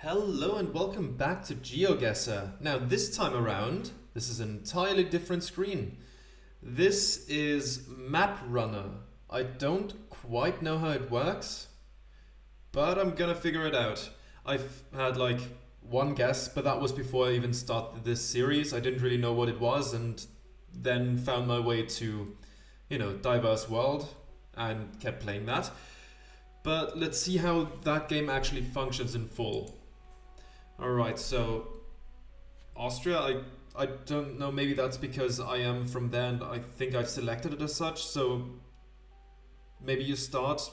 Hello and welcome back to GeoGuessr. Now this time around, this is an entirely different screen. This is Map Runner. I don't quite know how it works, but I'm gonna figure it out. I've had like one guess, but that was before I even started this series. I didn't really know what it was and then found my way to, Diverse World and kept playing that. But let's see how that game actually functions in full. Alright, so Austria, I don't know, maybe that's because I am from there and I think I've selected it as such, so maybe you start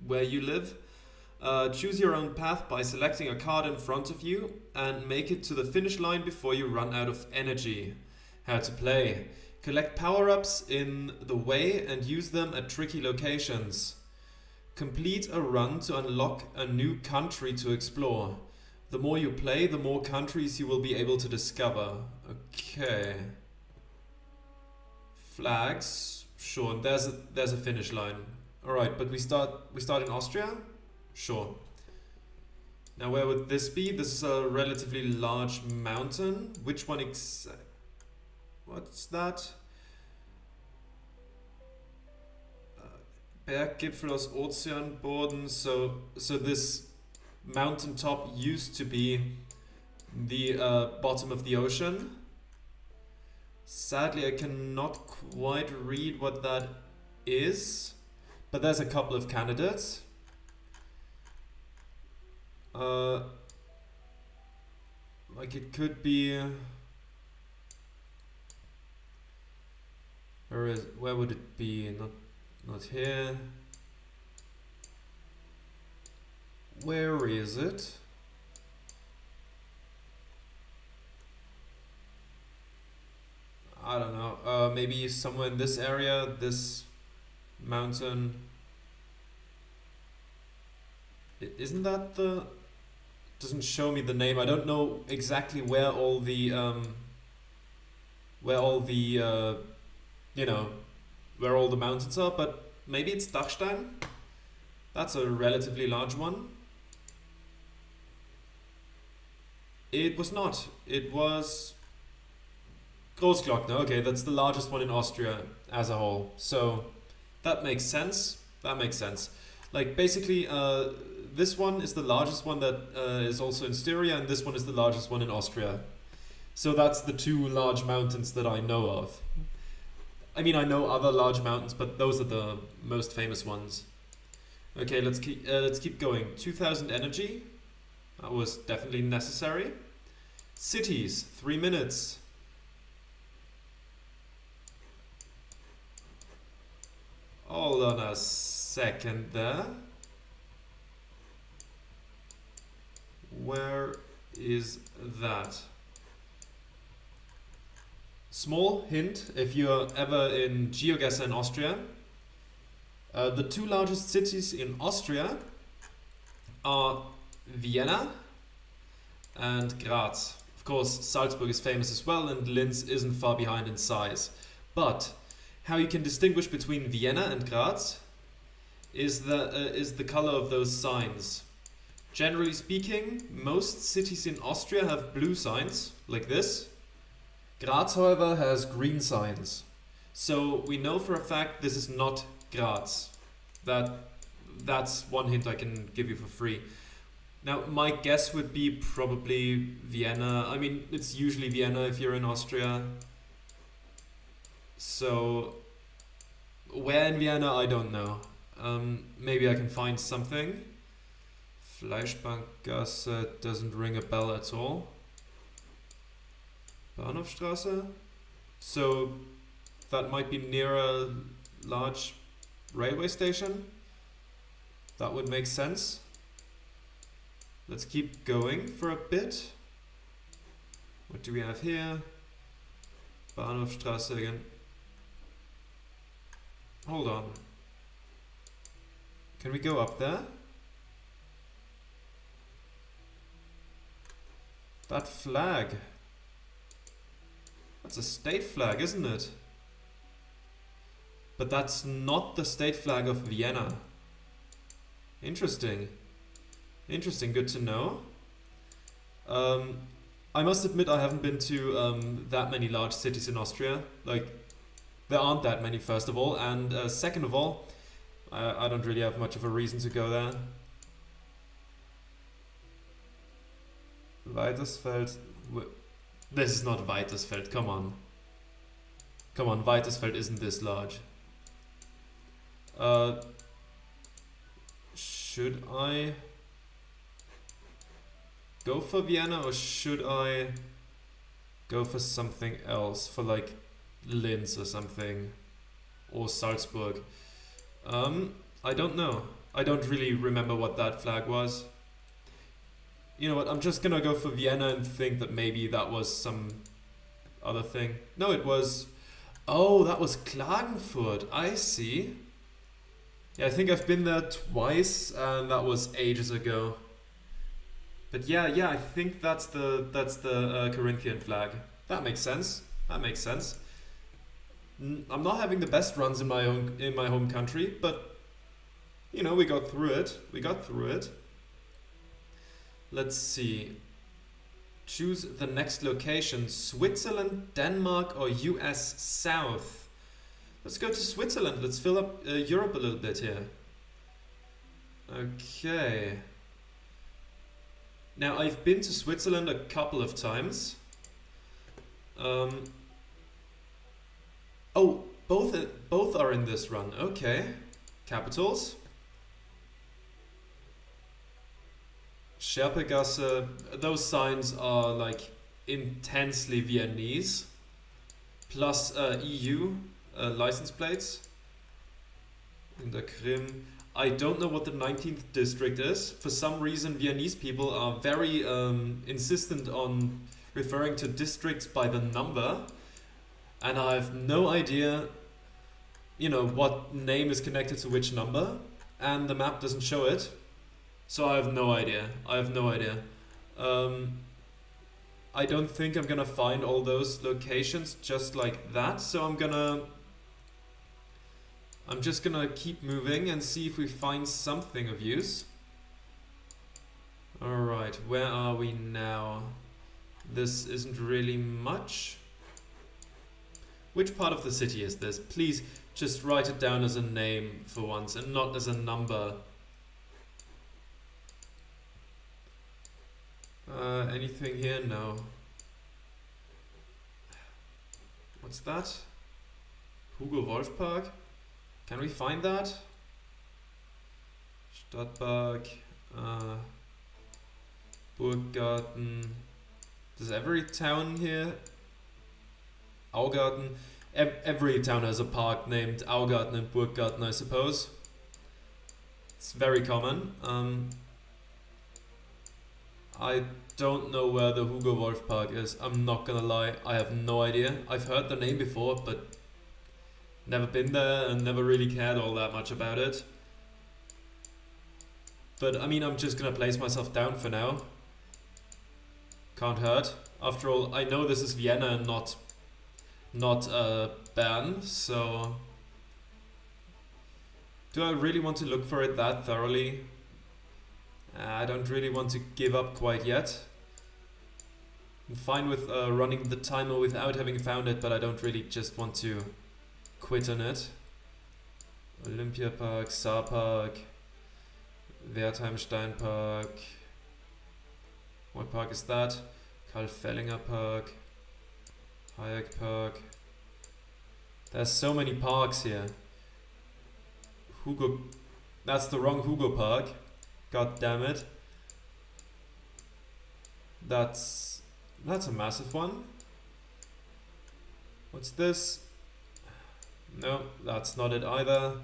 where you live. Choose your own path by selecting a card in front of you and make it to the finish line before you run out of energy. How to play. Collect power-ups in the way and use them at tricky locations. Complete a run to unlock a new country to explore. The more you play, the more countries you will be able to discover. Okay. Flags. Sure, and there's a finish line. Alright, but we start in Austria? Sure. Now where would this be? This is a relatively large mountain. Which one what's that? Berggipfel aus Ozeanboden. So this mountaintop used to be the bottom of the ocean. Sadly, I cannot quite read what that is, but there's a couple of candidates. Like it could be. Where would it be? Not here. Where is it? I don't know. Maybe somewhere in this area, this mountain. Isn't that the? Doesn't show me the name. I don't know exactly where all the where all the mountains are, but maybe it's Dachstein. That's a relatively large one. It was not. It was Großglockner. Okay, that's the largest one in Austria as a whole. So that makes sense. That makes sense. Like basically, this one is the largest one that is also in Styria, and this one is the largest one in Austria. So that's the two large mountains that I know of. I mean, I know other large mountains, but those are the most famous ones. Okay, let's keep going. 2000 energy. That was definitely necessary. Cities, 3 minutes. Hold on a second there. Where is that? Small hint, if you're ever in GeoGuessr in Austria, the two largest cities in Austria are Vienna and Graz. Of course, Salzburg is famous as well, and Linz isn't far behind in size. But how you can distinguish between Vienna and Graz is the color of those signs. Generally speaking, most cities in Austria have blue signs, like this. Graz, however, has green signs. So we know for a fact this is not Graz. That's one hint I can give you for free. Now, my guess would be probably Vienna. I mean, it's usually Vienna if you're in Austria. So, where in Vienna, I don't know. Maybe I can find something. Fleischbankgasse doesn't ring a bell at all. Bahnhofstraße? So, that might be near a large railway station. That would make sense. Let's keep going for a bit. What do we have here? Bahnhofstraße again. Hold on. Can we go up there? That flag. That's a state flag, isn't it? But that's not the state flag of Vienna. Interesting. Interesting, good to know. I must admit I haven't been to that many large cities in Austria. Like, there aren't that many, first of all, and second of all, I don't really have much of a reason to go there. Weitersfeld. This is not Weitersfeld, come on. Come on, Weitersfeld isn't this large. Should I go for Vienna or should I go for something else? For like Linz or something? Or Salzburg? I don't know. I don't really remember what that flag was. You know what, I'm just gonna go for Vienna and think that maybe that was some other thing. No, it was... Oh, that was Klagenfurt. I see. Yeah, I think I've been there twice, and that was ages ago. But yeah, I think that's the Corinthian flag. That makes sense. That makes sense. I'm not having the best runs in my home country, but you know, we got through it. We got through it. Let's see. Choose the next location. Switzerland, Denmark, or US South. Let's go to Switzerland. Let's fill up Europe a little bit here. Okay. Now, I've been to Switzerland a couple of times. Oh, both are in this run. Okay. Capitals. Scherpegasse, those signs are like intensely Viennese. Plus EU license plates. In the Krim. I don't know what the 19th district is. For some reason, Viennese people are very insistent on referring to districts by the number. And I have no idea, you know, what name is connected to which number. And the map doesn't show it. So I have no idea. I have no idea. I don't think I'm gonna find all those locations just like that. So I'm just gonna keep moving and see if we find something of use. Alright, where are we now? This isn't really much. Which part of the city is this? Please just write it down as a name for once and not as a number. Anything here? No. What's that? Hugo Wolf Park? Can we find that? Stadtpark, Burggarten. Does every town here? Augarten. Every town has a park named Augarten and Burggarten, I suppose. It's very common. I don't know where the Hugo Wolf Park is. I'm not gonna lie, I have no idea. I've heard the name before, but never been there and never really cared all that much about it. But I mean, I'm just gonna place myself down for now. Can't hurt. After all, I know this is Vienna and not Bern, so... Do I really want to look for it that thoroughly? I don't really want to give up quite yet. I'm fine with running the timer without having found it, but I don't really just want to quit on it. Olympiapark, Saarpark, Wertheimsteinpark. What park is that? Karl Fellinger Park, Hayek Park. There's so many parks here. Hugo, that's the wrong Hugo Park. God damn it. That's a massive one. What's this? No, that's not it either.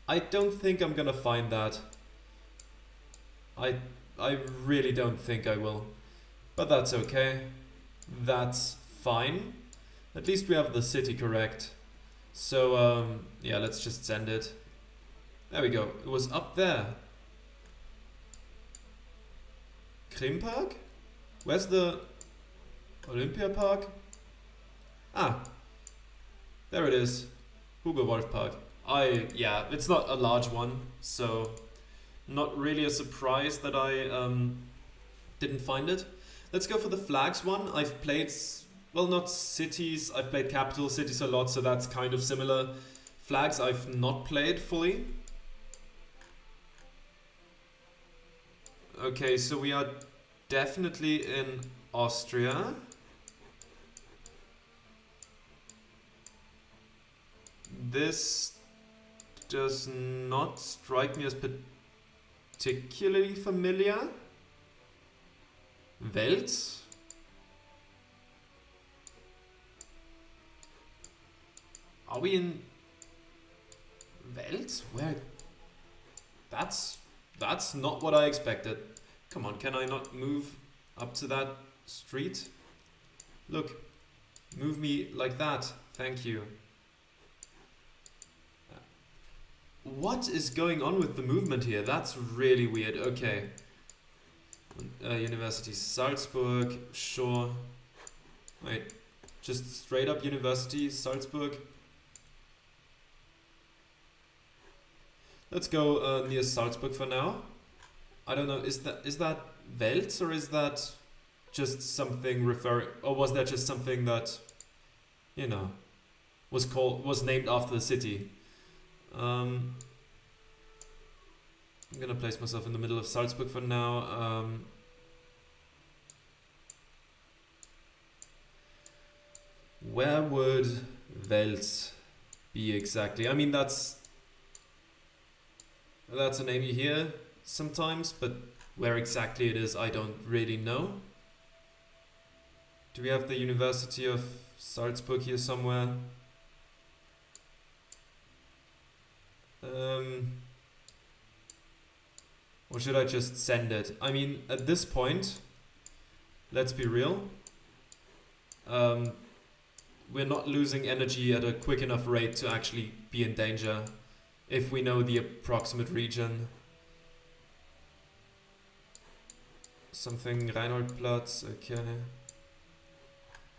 I don't think I'm gonna find that. I really don't think I will. But that's okay. That's fine. At least we have the city correct. So, yeah, let's just send it. There we go. It was up there. Krim Park? Where's the Olympia Park? Ah, there it is. Hugo Wolf Park. Yeah, it's not a large one, so Not really a surprise that I didn't find it. Let's go for the flags one. I've played, well, not cities, I've played capital cities a lot, so that's kind of similar. Flags I've not played fully. Okay, so we are definitely in Austria. This does not strike me as particularly familiar. Welt? Are we in Welt? Where? That's not what I expected. Come on, can I not move up to that street? Look, move me like that. Thank you. What is going on with the movement here? That's really weird. Okay. University Salzburg, sure. Wait, just straight up University Salzburg. Let's go near Salzburg for now. I don't know, is that Welt or is that just something referring, or was that just something that, you know, was named after the city? I'm gonna place myself in the middle of Salzburg for now. Where would Welt be exactly? I mean, that's a name you hear sometimes, but where exactly it is, I don't really know. Do we have the University of Salzburg here somewhere? Or should I just send it? I mean, at this point, let's be real. We're not losing energy at a quick enough rate to actually be in danger if we know the approximate region. Something Reinholdplatz, okay.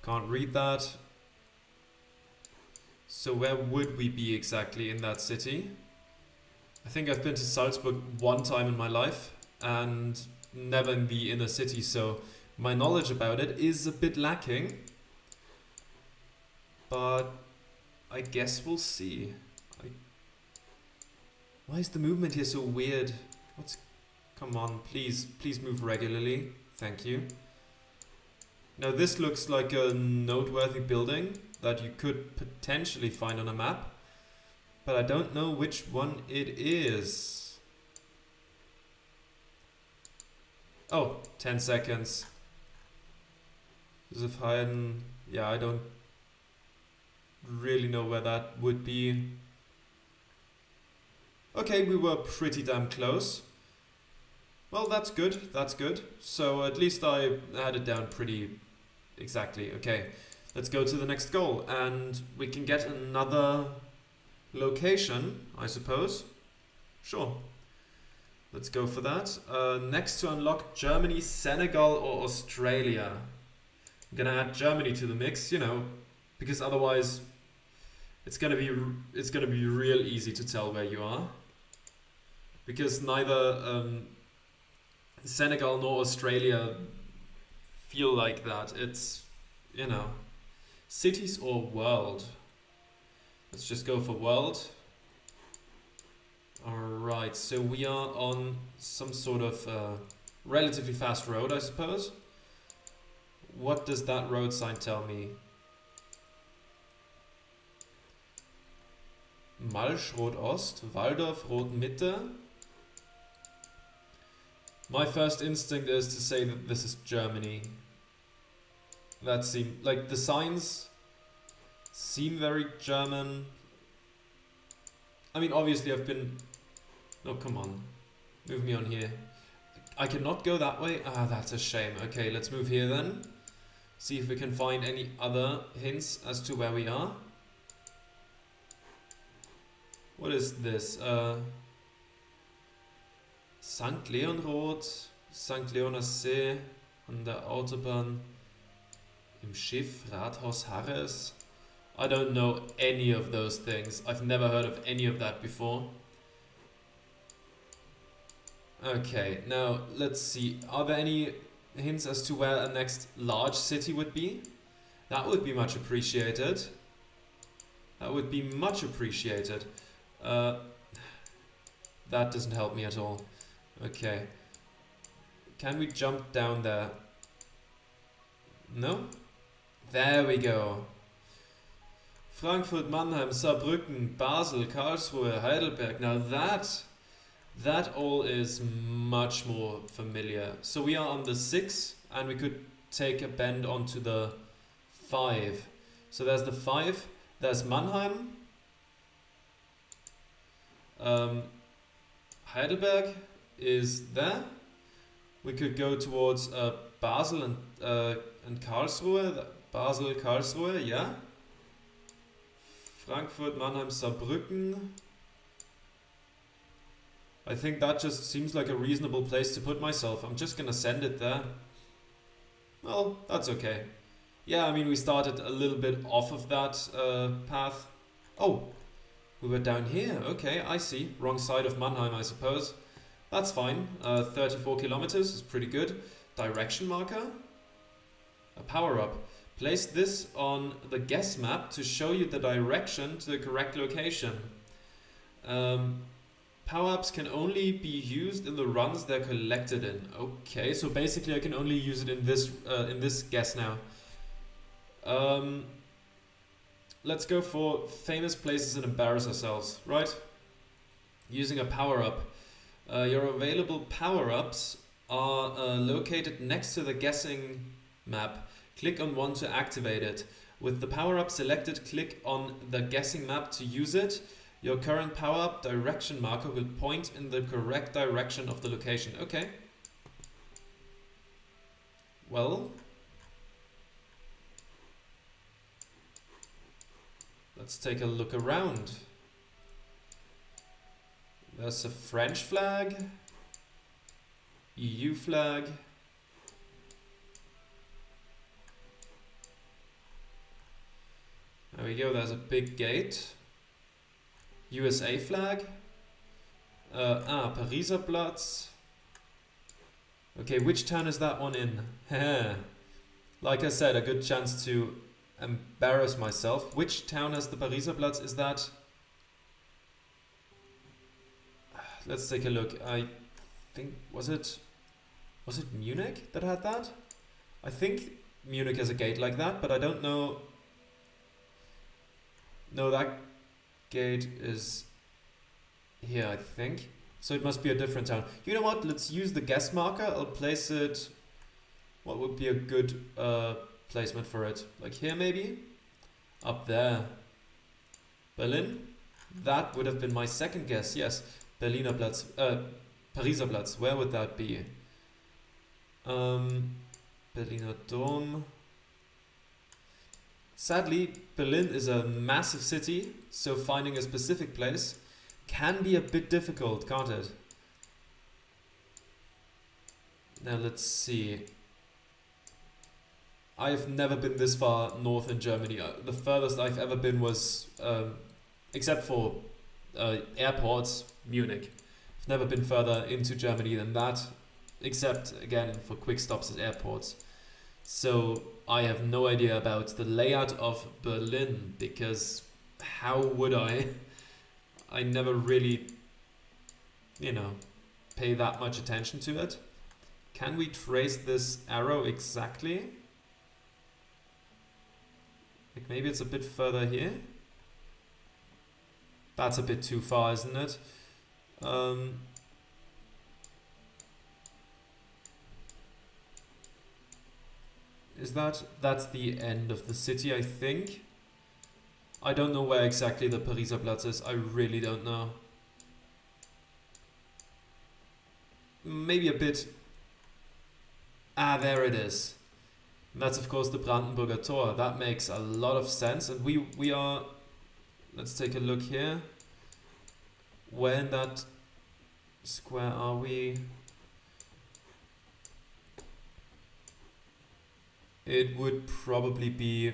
Can't read that. So where would we be exactly in that city? I think I've been to Salzburg one time in my life and never in the inner city, so my knowledge about it is a bit lacking. But I guess we'll see. Why is the movement here so weird? Come on, please move regularly. Thank you. Now this looks like a noteworthy building that you could potentially find on a map, but I don't know which one it is. Oh, 10 seconds. Joseph Haydn. Yeah, I don't really know where that would be. Okay, we were pretty damn close. Well, that's good, that's good. So at least I had it down pretty exactly. Okay, let's go to the next goal and we can get another location, I suppose. Sure. Let's go for that. Next to unlock Germany, Senegal or Australia. I'm gonna add Germany to the mix, you know, because otherwise it's gonna be real easy to tell where you are. Because neither Senegal nor Australia feel like that. It's, you know, cities or world. Let's just go for world. Alright, so we are on some sort of relatively fast road, I suppose. What does that road sign tell me? Malsch Rot Ost, Waldorf Rot Mitte. My first instinct is to say that this is Germany. That seems like the signs seem very German. I mean, obviously I've been... Oh, come on. Move me on here. I cannot go that way? Ah, that's a shame. Okay, let's move here then. See if we can find any other hints as to where we are. What is this? St. Leonrod, St. Leoner See, an der Autobahn, im Schiff, Rathaus Harres. I don't know any of those things. I've never heard of any of that before. Okay, now let's see. Are there any hints as to where a next large city would be? That would be much appreciated. That would be much appreciated. That doesn't help me at all. Okay. Can we jump down there? No? There we go. Frankfurt, Mannheim, Saarbrücken, Basel, Karlsruhe, Heidelberg. Now that all is much more familiar. So we are on the 6 and we could take a bend onto the 5. So there's the 5, there's Mannheim, Heidelberg is there. We could go towards Basel and Karlsruhe. Basel, Karlsruhe, yeah. Frankfurt, Mannheim, Saarbrücken. I think that just seems like a reasonable place to put myself. I'm just gonna send it there. Well, that's okay. Yeah, I mean, we started a little bit off of that path. Oh, we were down here. Okay, I see. Wrong side of Mannheim, I suppose. That's fine. 34 kilometers is pretty good. Direction marker. A power-up. Place this on the guess map to show you the direction to the correct location. Power-ups can only be used in the runs they're collected in. Okay, so basically I can only use it in this guess now. Let's go for famous places and embarrass ourselves, right? Using a power-up. Your available power-ups are located next to the guessing map. Click on one to activate it. With the power-up selected, click on the guessing map to use it. Your current power-up direction marker will point in the correct direction of the location. Okay. Well, let's take a look around. There's a French flag, EU flag. There we go, there's a big gate. USA flag. Pariser Platz. Okay, which town is that one in? Like I said, a good chance to embarrass myself. Which town has the Pariser Platz? Is that... Let's take a look. I think... Was it Munich that had that? I think Munich has a gate like that, but I don't know... No, that gate is here, I think. So it must be a different town. You know what? Let's use the guess marker. I'll place it... What would be a good placement for it? Like here, maybe? Up there. Berlin? That would have been my second guess, yes. Berliner Platz. Pariser Platz. Where would that be? Berliner Dom... Sadly, Berlin is a massive city, so finding a specific place can be a bit difficult, can't it? Now let's see. I've never been this far north in Germany. The furthest I've ever been was, except for airports, Munich. I've never been further into Germany than that, except again for quick stops at airports. So I have no idea about the layout of Berlin, because how would I? I never really, you know, pay that much attention to it. Can we trace this arrow exactly? Like maybe it's a bit further here. That's a bit too far, isn't it? That's the end of the city, I think. I don't know where exactly the Pariser Platz is. I really don't know. Maybe a bit... Ah, there it is. And that's of course the Brandenburger Tor. That makes a lot of sense. And we are... Let's take a look here. Where in that square are we? It would probably be...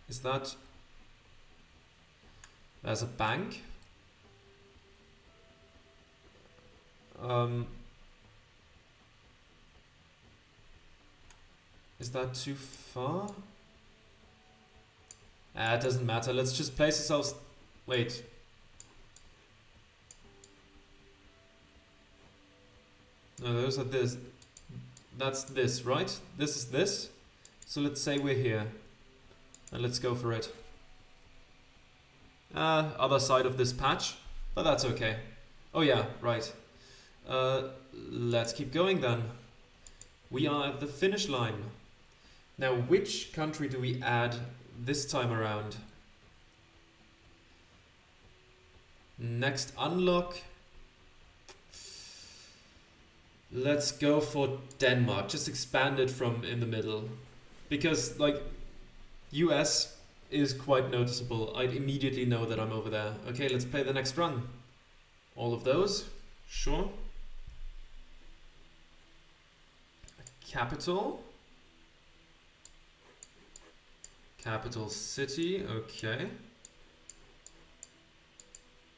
Is that... There's a bank. Um, is that too far? Ah, it doesn't matter. Let's just place ourselves... Wait. No, those are this. That's this, right? This is this. So let's say we're here. And let's go for it. Other side of this patch. But that's okay. Oh yeah, right. Let's keep going then. We are at the finish line. Now, which country do we add this time around? Next unlock. Let's go for Denmark. Just expand it from in the middle. Because, like, US is quite noticeable. I'd immediately know that I'm over there. Okay, let's play the next run. All of those. Sure. Capital. Capital city. Okay.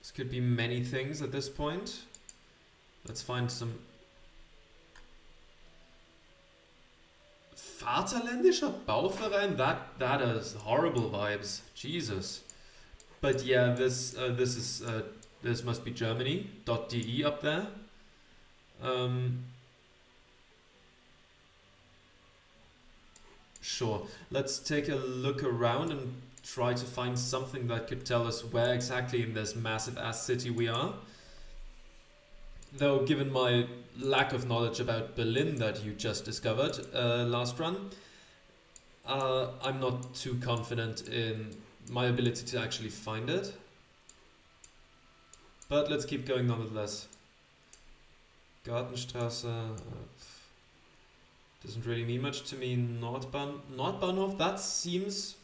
This could be many things at this point. Let's find some... Vaterländischer Bauverein? That is horrible vibes. Jesus. But yeah, this must be Germany. .de up there. Sure. Let's take a look around and try to find something that could tell us where exactly in this massive ass city we are. Though, given my lack of knowledge about Berlin that you just discovered last run, I'm not too confident in my ability to actually find it. But let's keep going nonetheless. Gartenstraße doesn't really mean much to me. Nordbahnhof, that seems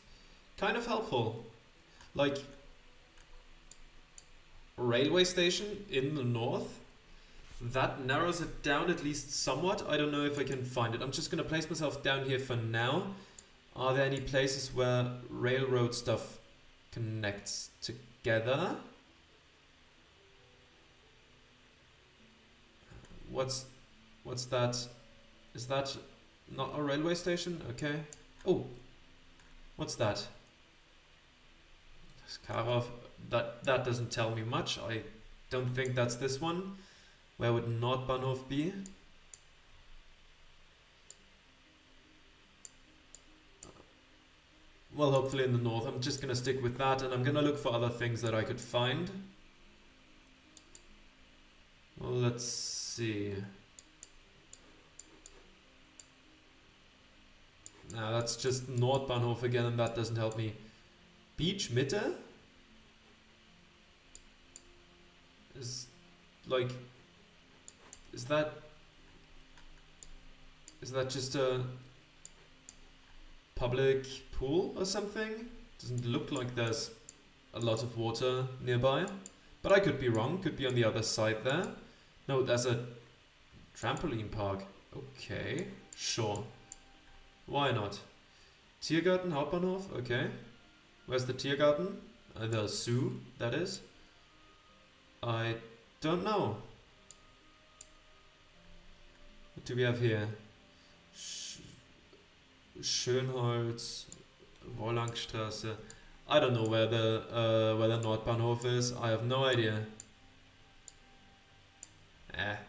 kind of helpful. Like, railway station in the north. That narrows it down at least somewhat. I don't know if I can find it. I'm just going to place myself down here for now. Are there any places where railroad stuff connects together? What's that? Is that not a railway station? Okay. Oh, what's that? Skarov. That doesn't tell me much. I don't think that's this one. Where would Nordbahnhof be? Well, hopefully in the north. I'm just gonna stick with that, and I'm gonna look for other things that I could find. Well, let's see. Now that's just Nordbahnhof again, and that doesn't help me. Beach Mitte? Is that just a public pool or something? Doesn't look like there's a lot of water nearby, but I could be wrong. Could be on the other side there. No, there's a trampoline park. Okay, sure. Why not? Tiergarten Hauptbahnhof. Okay, where's the Tiergarten? The zoo, that is. I don't know. What do we have here? Schönholz, Wollangstraße. I don't know where the Nordbahnhof is. I have no idea.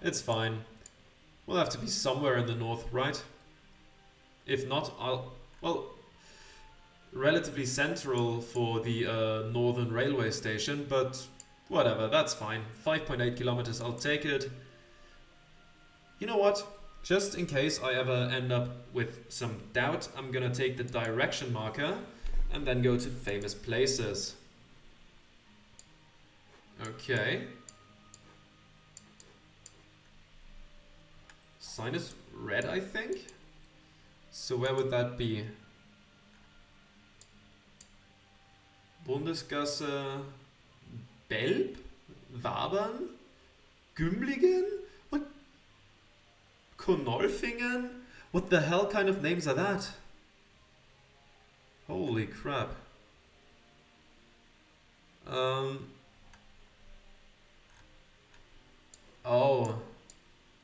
It's fine. We'll have to be somewhere in the north, right? If not, well, relatively central for the northern railway station, but whatever, that's fine. 5.8 kilometers, I'll take it. You know what? Just in case I ever end up with some doubt, I'm gonna take the direction marker and then go to famous places. Okay. Sign is red, I think. So where would that be? Bundesgasse, Belb, Wabern, Gümligen? What? Konolfingen? What the hell kind of names are that? Holy crap. Oh,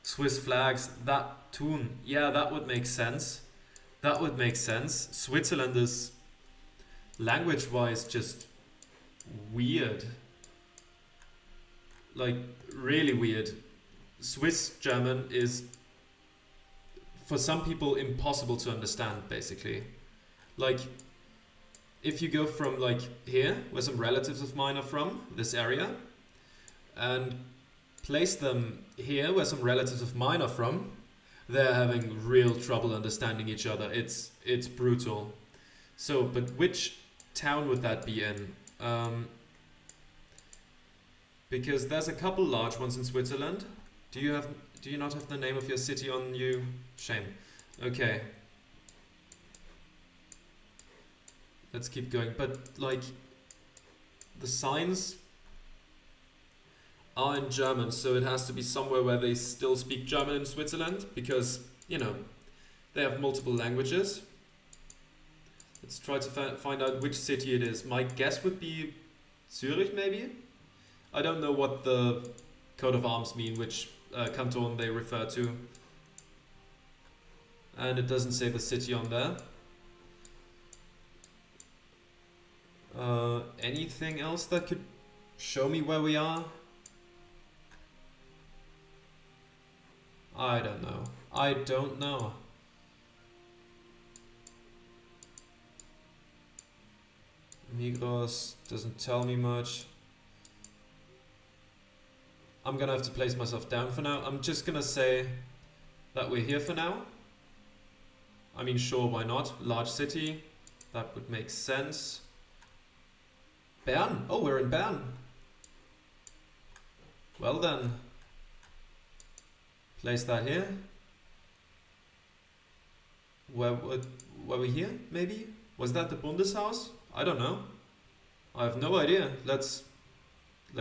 Swiss flags, that tune. Yeah, that would make sense. That would make sense. Switzerland is language-wise just weird. Like, really weird. Swiss German is, for some people, impossible to understand, basically. Like, if you go from, like, here, where some relatives of mine are from, this area, and place them here, where some relatives of mine are from, they're having real trouble understanding each other. It's brutal. So, but which town would that be in? Because there's a couple large ones in Switzerland. Do you not have the name of your city on you? Shame. Okay. Let's keep going. But like the signs are in German, so it has to be somewhere where they still speak German in Switzerland, because, you know, they have multiple languages. Let's try to find out which city it is. My guess would be Zurich, maybe? I don't know what the coat of arms mean, which canton they refer to. And it doesn't say the city on there. Anything else that could show me where we are? I don't know. I don't know. Migros doesn't tell me much. I'm gonna have to place myself down for now. I'm just gonna say that we're here for now. I mean, sure, why not? Large city. That would make sense. Bern. Oh, we're in Bern. Well then. Place that here. Were we here, maybe? Was that the Bundeshaus? I don't know. I have no idea. Let's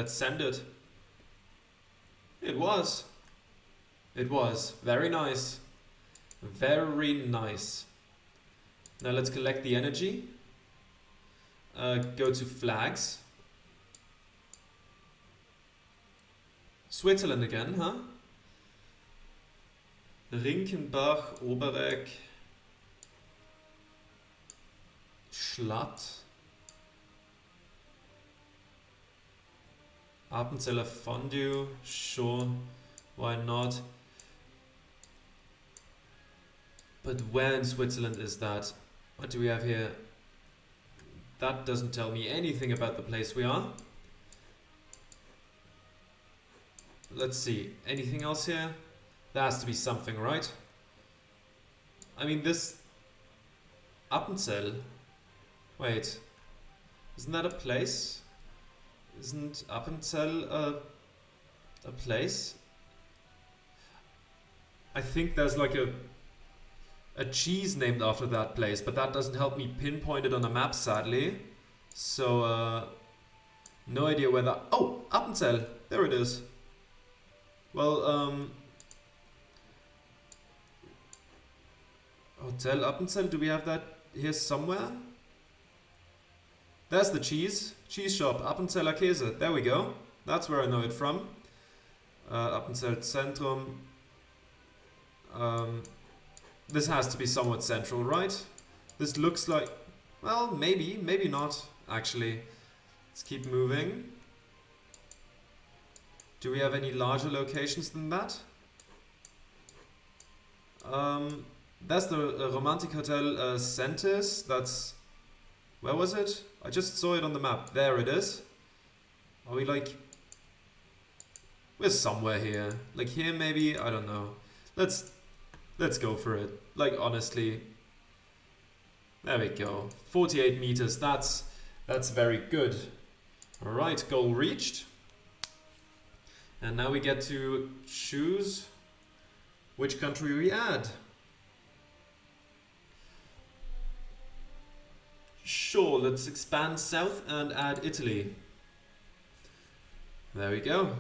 send it. It was. It was. Very nice. Very nice. Now let's collect the energy. Go to flags. Switzerland again, huh? Rinkenbach, Obereck, Schlatt, Appenzeller Fondue, sure, why not? But where in Switzerland is that? What do we have here? That doesn't tell me anything about the place we are. Let's see, anything else here? There has to be something, right? I mean, this Appenzell. Wait, isn't that a place? Isn't Appenzell a place? I think there's like a cheese named after that place, but that doesn't help me pinpoint it on a map, sadly. So, no idea where that... Oh, Appenzell! There it is. Well, Hotel Appenzell, do we have that here somewhere? There's the cheese shop, Appenzeller Käse, there we go. That's where I know it from. Appenzell Zentrum. This has to be somewhat central, right? This looks like, well, maybe, maybe not, actually. Let's keep moving. Do we have any larger locations than that? That's the Romantic Hotel Sentis. That's... Where was it? I just saw it on the map. There it is. Are we like... We're somewhere here. Like here maybe? I don't know. Let's go for it. Like honestly. There we go. 48 meters. That's very good. Alright, goal reached. And now we get to choose which country we add. Sure, let's expand south and add Italy. There we go.